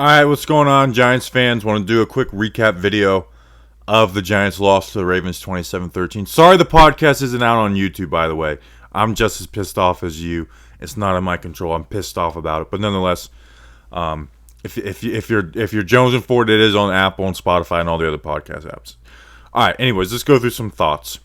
All right, what's going on, Giants fans? Want to do a quick recap video of the Giants' loss to the Ravens 27-13. Sorry the podcast isn't out on YouTube, by the way. I'm just as pissed off as you. It's not in my control. I'm pissed off about it. But nonetheless, if you're jonesing for it, it is on Apple and Spotify and all the other podcast apps. All right, anyways, let's go through some thoughts.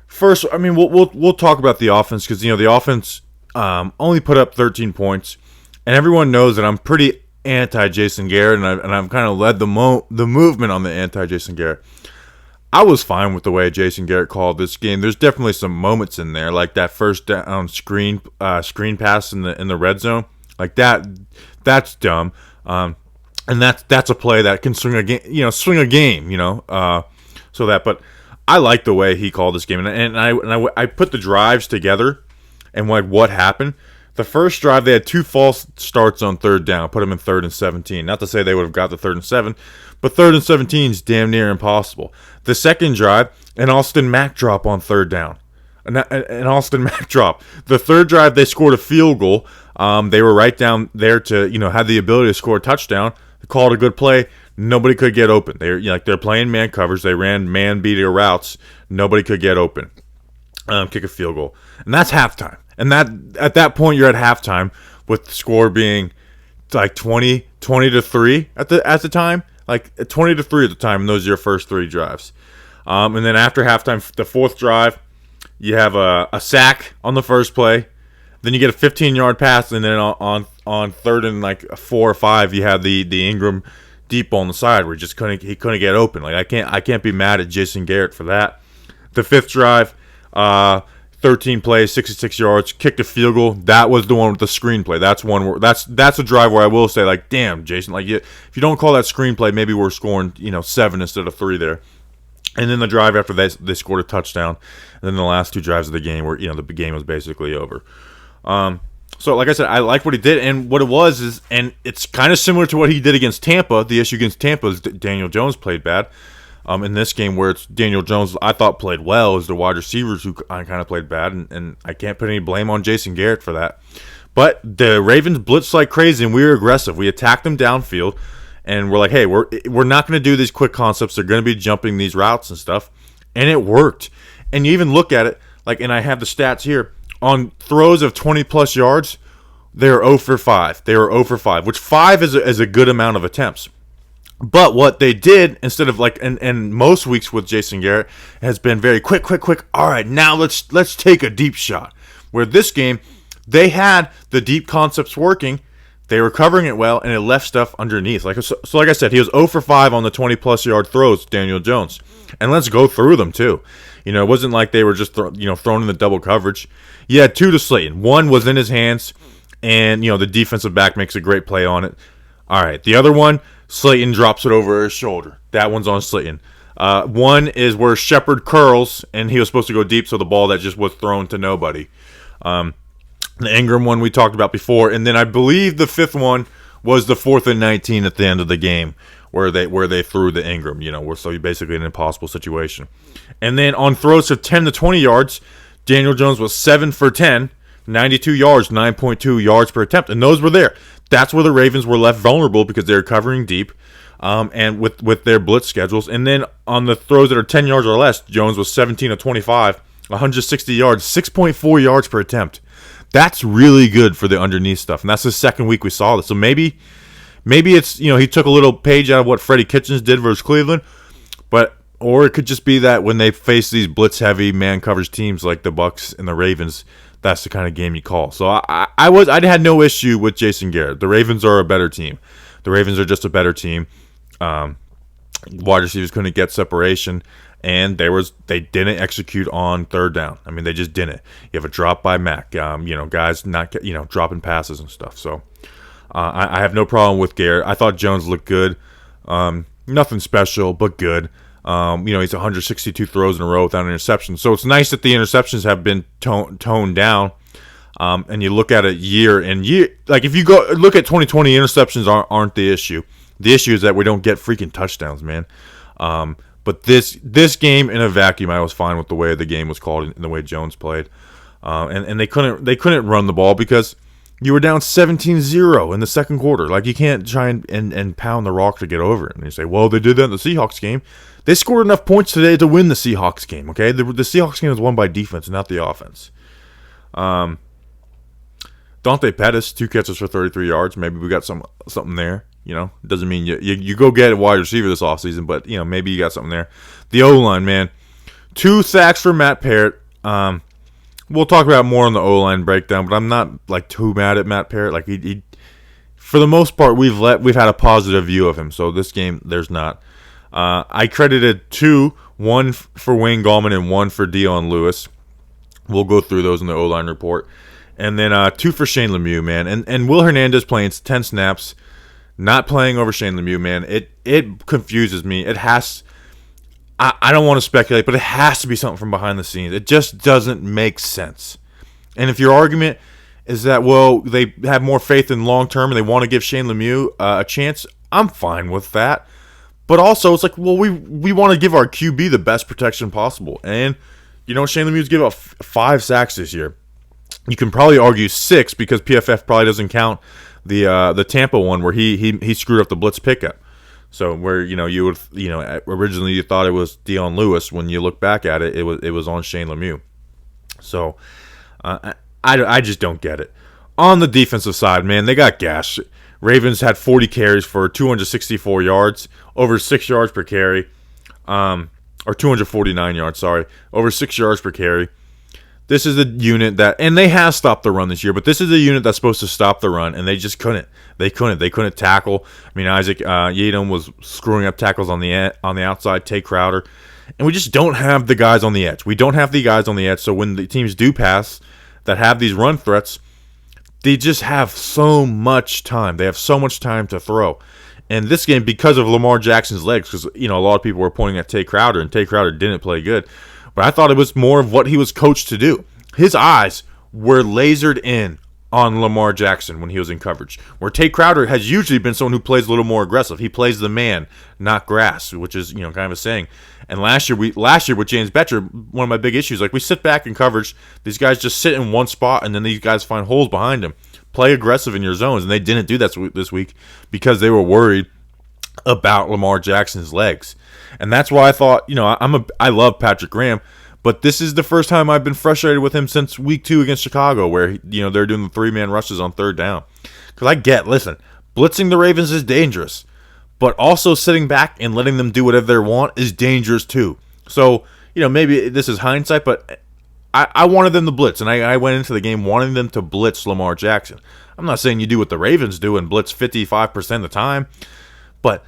First, I mean, we'll talk about the offense because, you know, the offense only put up 13 points. And everyone knows that I'm pretty anti-Jason Garrett, and I've kind of led the movement on the anti-Jason Garrett. I was fine with the way Jason Garrett called this game. There's definitely some moments in there, like that first down screen pass in the red zone, like that. That's dumb, and that's a play that can swing a game, But I like the way he called this game, and I put the drives together, and like what happened. The first drive, they had two false starts on third down, put them in 3rd and 17. Not to say they would have got the 3rd and 7, but 3rd and 17 is damn near impossible. The second drive, an Austin Mack drop on third down. An Austin Mack drop. The third drive, they scored a field goal. They were right down there to, had the ability to score a touchdown. They called a good play. Nobody could get open. They're playing man covers. They ran man beater routes. Nobody could get open. Kick a field goal. And that's halftime. And that at that point you're at halftime with the score being like 20-3 at the time, like 20-3 at the time, and those are your first three drives. And then after halftime, the fourth drive, you have a sack on the first play, then you get a 15-yard pass, and then on third and like 4 or 5, you have the Ingram deep on the side where he couldn't get open. Like I can't be mad at Jason Garrett for that. The fifth drive, 13 plays, 66 yards, kicked a field goal. That was the one with the screenplay. That's a drive where I will say, like, damn, Jason, like, if you don't call that screenplay, maybe we're scoring 7 instead of 3 there. And then the drive after they scored a touchdown. And then the last 2 drives of the game where the game was basically over. So like I said, I like what he did, and what it was is, and it's kind of similar to what he did against Tampa. The issue against Tampa is that Daniel Jones played bad. In this game where it's Daniel Jones, I thought played well, is the wide receivers who kind of played bad, and I can't put any blame on Jason Garrett for that. But the Ravens blitzed like crazy, and we were aggressive. We attacked them downfield, and we're like, hey, we're not going to do these quick concepts. They're going to be jumping these routes and stuff, and it worked. And you even look at it, like, and I have the stats here, on throws of 20-plus yards, they were 0 for 5. They were 0 for 5, which 5 is a good amount of attempts. But what they did, instead of like, and most weeks with Jason Garrett, has been very quick. All right, now let's take a deep shot. Where this game, they had the deep concepts working, they were covering it well, and it left stuff underneath. Like I said, he was 0 for 5 on the 20-plus yard throws, Daniel Jones. And let's go through them too. It wasn't like they were just thrown in the double coverage. He had 2 to Slayton. 1 was in his hands, and the defensive back makes a great play on it. All right, the other one, Slayton drops it over his shoulder. That one's on Slayton. One is where Shepard curls, and he was supposed to go deep, so the ball that just was thrown to nobody. The Ingram one we talked about before, and then I believe the fifth one was the 4th and 19 at the end of the game, where they threw the Ingram. So basically an impossible situation. And then on throws of 10 to 20 yards, Daniel Jones was 7 for 10, 92 yards, 9.2 yards per attempt, and those were there. That's where the Ravens were left vulnerable because they were covering deep, and with their blitz schedules. And then on the throws that are 10 yards or less, Jones was 17 of 25, 160 yards, 6.4 yards per attempt. That's really good for the underneath stuff, and that's the second week we saw this. So maybe it's he took a little page out of what Freddie Kitchens did versus Cleveland, or it could just be that when they face these blitz heavy man coverage teams like the Bucs and the Ravens, that's the kind of game you call. So I had no issue with Jason Garrett. The Ravens are a better team. The Ravens are just a better team. Wide receivers couldn't get separation, and they didn't execute on third down. I mean, they just didn't. You have a drop by Mack. Guys not dropping passes and stuff. So I have no problem with Garrett. I thought Jones looked good. Nothing special, but good. He's 162 throws in a row without an interception. So it's nice that the interceptions have been toned down. And you look at it year and year. Like if you go look at 2020, interceptions aren't the issue. The issue is that we don't get freaking touchdowns, man. But this game in a vacuum, I was fine with the way the game was called and the way Jones played. And they couldn't run the ball because You were down 17-0 in the second quarter. Like, you can't try and pound the rock to get over it. And you say, well, they did that in the Seahawks game. They scored enough points today to win the Seahawks game, okay? The Seahawks game was won by defense, not the offense. Dante Pettis, 2 catches for 33 yards. Maybe we got something there. You know, doesn't mean you go get a wide receiver this offseason, but, you know, maybe you got something there. The O-line, man. 2 sacks for Matt Parrott. We'll talk about more on the O-line breakdown, but I'm not, like, too mad at Matt Parrott. Like, he for the most part, we've had a positive view of him. So this game, there's not. I credited 2, 1 for Wayne Gallman and 1 for Dion Lewis. We'll go through those in the O-line report. And then 2 for Shane Lemieux, man. And Will Hernandez playing 10 snaps, not playing over Shane Lemieux, man. It confuses me. It has. I don't want to speculate, but it has to be something from behind the scenes. It just doesn't make sense. And if your argument is that, well, they have more faith in long term and they want to give Shane Lemieux a chance, I'm fine with that. But also, it's like, well, we want to give our QB the best protection possible. And, you know, Shane Lemieux's given up 5 sacks this year. You can probably argue 6 because PFF probably doesn't count the Tampa one where he screwed up the blitz pickup. So where, you know, originally you thought it was Dion Lewis. When you look back at it, it was on Shane Lemieux. So I just don't get it. On the defensive side, man, they got gashed. Ravens had 40 carries for 264 yards, over 6 yards per carry, or 249 yards, sorry, over 6 yards per carry. This is the unit that, and they have stopped the run this year, but this is the unit that's supposed to stop the run, and they just couldn't. They couldn't tackle. I mean, Isaac Yiadom was screwing up tackles on the outside, Tay Crowder, and we just don't have the guys on the edge. We don't have the guys on the edge, so when the teams do pass that have these run threats, they just have so much time. They have so much time to throw. And this game, because of Lamar Jackson's legs, because, you know, a lot of people were pointing at Tay Crowder, and Tay Crowder didn't play good. But I thought it was more of what he was coached to do. His eyes were lasered in on Lamar Jackson when he was in coverage. Where Tay Crowder has usually been someone who plays a little more aggressive. He plays the man, not grass, which is, you know, kind of a saying. And last year with James Betcher, one of my big issues, like, we sit back in coverage, these guys just sit in one spot, and then these guys find holes behind them. Play aggressive in your zones, and they didn't do that this week because they were worried about Lamar Jackson's legs. And that's why I thought, you know, I love Patrick Graham, but this is the first time I've been frustrated with him since week 2 against Chicago, where, you know, they're doing the 3-man rushes on 3rd down. Because listen, blitzing the Ravens is dangerous, but also sitting back and letting them do whatever they want is dangerous too. So, you know, maybe this is hindsight, but I wanted them to blitz, and I went into the game wanting them to blitz Lamar Jackson. I'm not saying you do what the Ravens do and blitz 55% of the time, but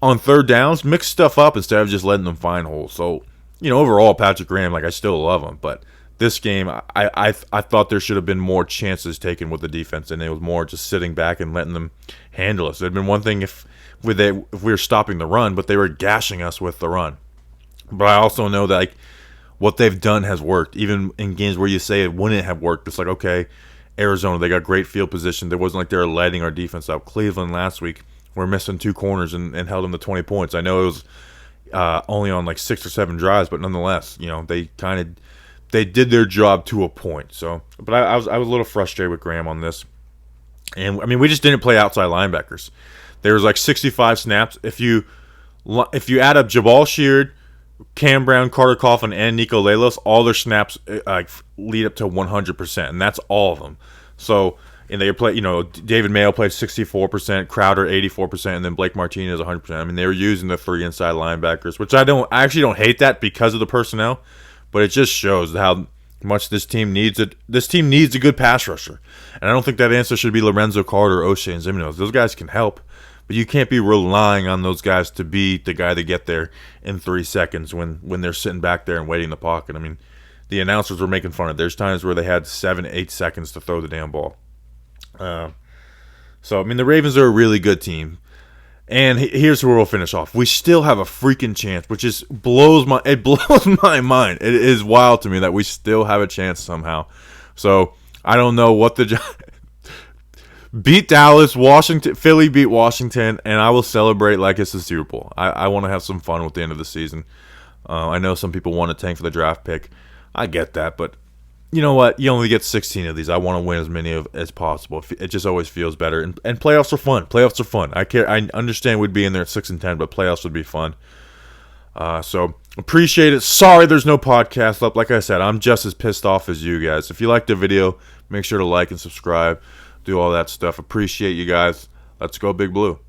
on 3rd downs, mix stuff up instead of just letting them find holes. So, you know, overall, Patrick Graham, like, I still love him, but this game, I thought there should have been more chances taken with the defense, and it was more just sitting back and letting them handle us. It had been one thing if we were stopping the run, but they were gashing us with the run. But I also know that, like, what they've done has worked, even in games where you say it wouldn't have worked. It's like, okay, Arizona, they got great field position. It wasn't like they were lighting our defense up. Cleveland last week, we're missing 2 corners and held them to 20 points. I know it was only on like 6 or 7 drives, but nonetheless, you know, they did their job to a point. So, but I was a little frustrated with Graham on this, and I mean, we just didn't play outside linebackers. There was like 65 snaps. If you add up Jabal Sheard, Cam Brown, Carter Coughlin, and Nico Lelos, all their snaps lead up to 100%, and that's all of them. So, and they play, you know, David Mayo played 64%, Crowder 84%, and then Blake Martinez 100%. I mean, they were using the 3 inside linebackers, which I actually don't hate that because of the personnel, but it just shows how much this team needs it. This team needs a good pass rusher, and I don't think that answer should be Lorenzo Carter or O'Shea and Ziminos. Those guys can help, but you can't be relying on those guys to be the guy to get there in 3 seconds when they're sitting back there and waiting in the pocket. I mean, the announcers were making fun of it. There's times where they had 7-8 seconds to throw the damn ball. So, I mean, the Ravens are a really good team. And here's where we'll finish off. We still have a freaking chance, which is blows my mind. It is wild to me that we still have a chance somehow. So, I don't know what beat Dallas, Philly beat Washington, and I will celebrate like it's the Super Bowl. I want to have some fun with the end of the season. I know some people want to tank for the draft pick. I get that, but you know what? You only get 16 of these. I want to win as many as possible. It just always feels better. And playoffs are fun. Playoffs are fun. I understand we'd be in there at 6-10, but playoffs would be fun. So appreciate it. Sorry there's no podcast up. Like I said, I'm just as pissed off as you guys. If you liked the video, make sure to like and subscribe. Do all that stuff. Appreciate you guys. Let's go Big Blue.